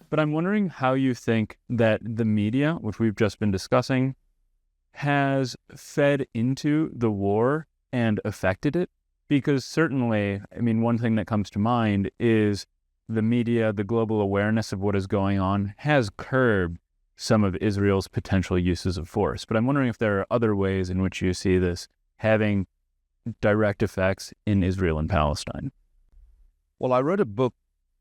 But I'm wondering how you think that the media, which we've just been discussing, has fed into the war and affected it. Because certainly, I mean, one thing that comes to mind is the media, the global awareness of what is going on has curbed some of Israel's potential uses of force. But I'm wondering if there are other ways in which you see this having direct effects in Israel and Palestine. Well, I wrote a book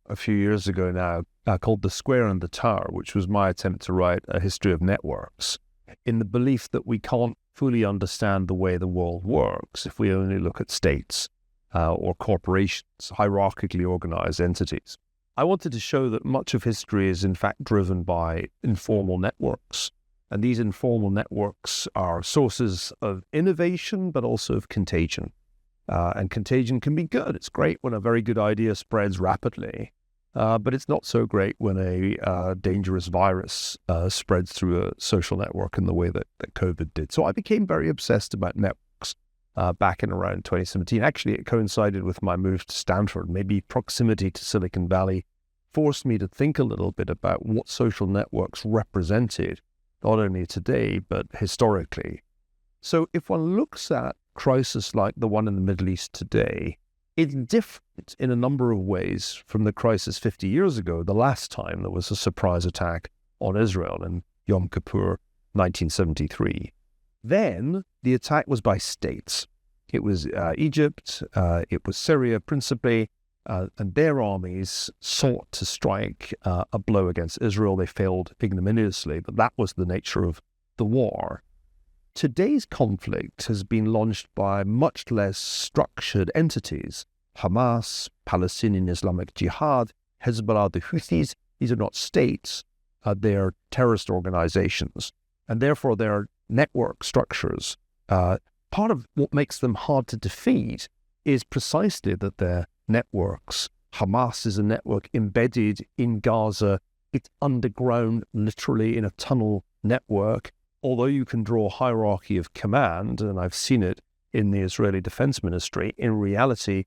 a few years ago now called The Square and the Tower, which was my attempt to write a history of networks, in the belief that we can't fully understand the way the world works if we only look at states or corporations, hierarchically organized entities. I wanted to show that much of history is in fact driven by informal networks. And these informal networks are sources of innovation, but also of contagion. And contagion can be good. It's great when a very good idea spreads rapidly, but it's not so great when a dangerous virus spreads through a social network in the way that COVID did. So I became very obsessed about networks back in around 2017. Actually, it coincided with my move to Stanford. Maybe proximity to Silicon Valley forced me to think a little bit about what social networks represented, not only today, but historically. So if one looks at crisis like the one in the Middle East today, it's different in a number of ways from the crisis 50 years ago, the last time there was a surprise attack on Israel in Yom Kippur, 1973. Then the attack was by states. It was Egypt, it was Syria principally, and their armies sought to strike a blow against Israel. They failed ignominiously, but that was the nature of the war. Today's conflict has been launched by much less structured entities. Hamas, Palestinian Islamic Jihad, Hezbollah, the Houthis. These are not states. They are terrorist organizations. And therefore, they are network structures. Part of what makes them hard to defeat is precisely that they're networks. Hamas is a network embedded in Gaza. It's underground, literally in a tunnel network. Although you can draw a hierarchy of command, and I've seen it in the Israeli Defense Ministry, in reality,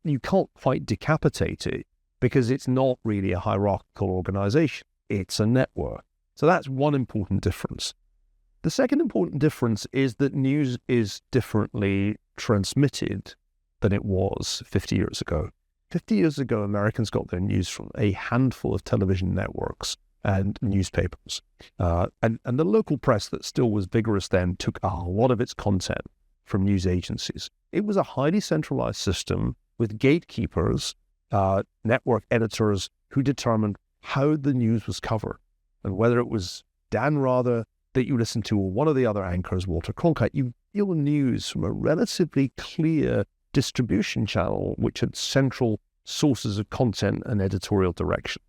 you can't quite decapitate it because it's not really a hierarchical organization. It's a network. So that's one important difference. The second important difference is that news is differently transmitted than it was 50 years ago. 50 years ago, Americans got their news from a handful of television networks and newspapers. And the local press that still was vigorous then took a lot of its content from news agencies. It was a highly centralized system with gatekeepers, network editors who determined how the news was covered and whether it was Dan Rather that you listened to or one of the other anchors, Walter Cronkite. You feel news from a relatively clear distribution channel which had central sources of content and editorial direction.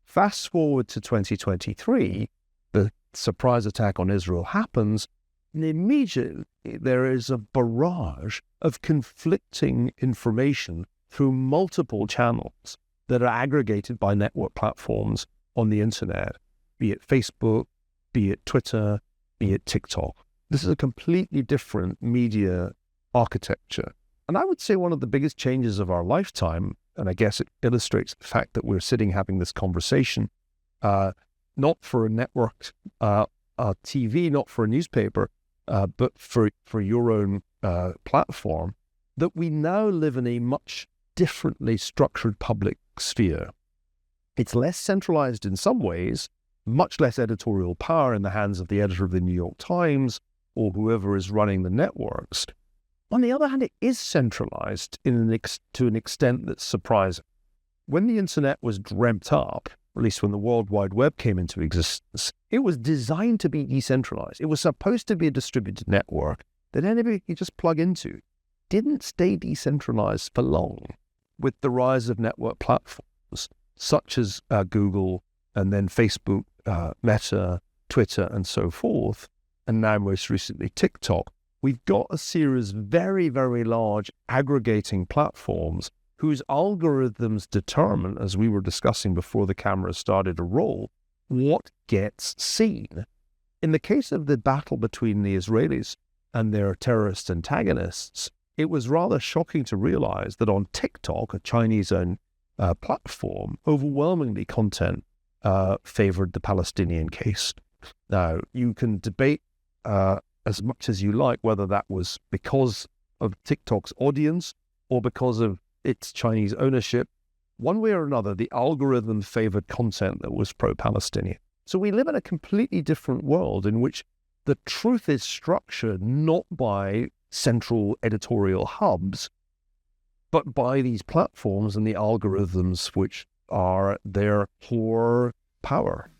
Fast forward to 2023, the surprise attack on Israel happens, and immediately there is a barrage of conflicting information through multiple channels that are aggregated by network platforms on the internet, be it Facebook, be it Twitter, be it TikTok. This is a completely different media architecture. And I would say one of the biggest changes of our lifetime, and I guess it illustrates the fact that we're sitting having this conversation, not for a network TV, not for a newspaper, but for your own platform, that we now live in a much differently structured public sphere. It's less centralized in some ways, much less editorial power in the hands of the editor of the New York Times or whoever is running the networks. On the other hand, it is centralized to an extent that's surprising. When the internet was dreamt up, or at least when the World Wide Web came into existence, it was designed to be decentralized. It was supposed to be a distributed network that anybody could just plug into. Didn't stay decentralized for long. With the rise of network platforms such as Google and then Facebook, Meta, Twitter, and so forth, and now most recently TikTok, we've got a series of very, very large aggregating platforms whose algorithms determine, as we were discussing before the camera started to roll, what gets seen. In the case of the battle between the Israelis and their terrorist antagonists, it was rather shocking to realize that on TikTok, a Chinese-owned platform, overwhelmingly content favored the Palestinian case. Now, you can debate as much as you like whether that was because of TikTok's audience or because of its Chinese ownership. One way or another, the algorithm favored content that was pro-Palestinian. So we live in a completely different world in which the truth is structured not by central editorial hubs, but by these platforms and the algorithms which are there for power.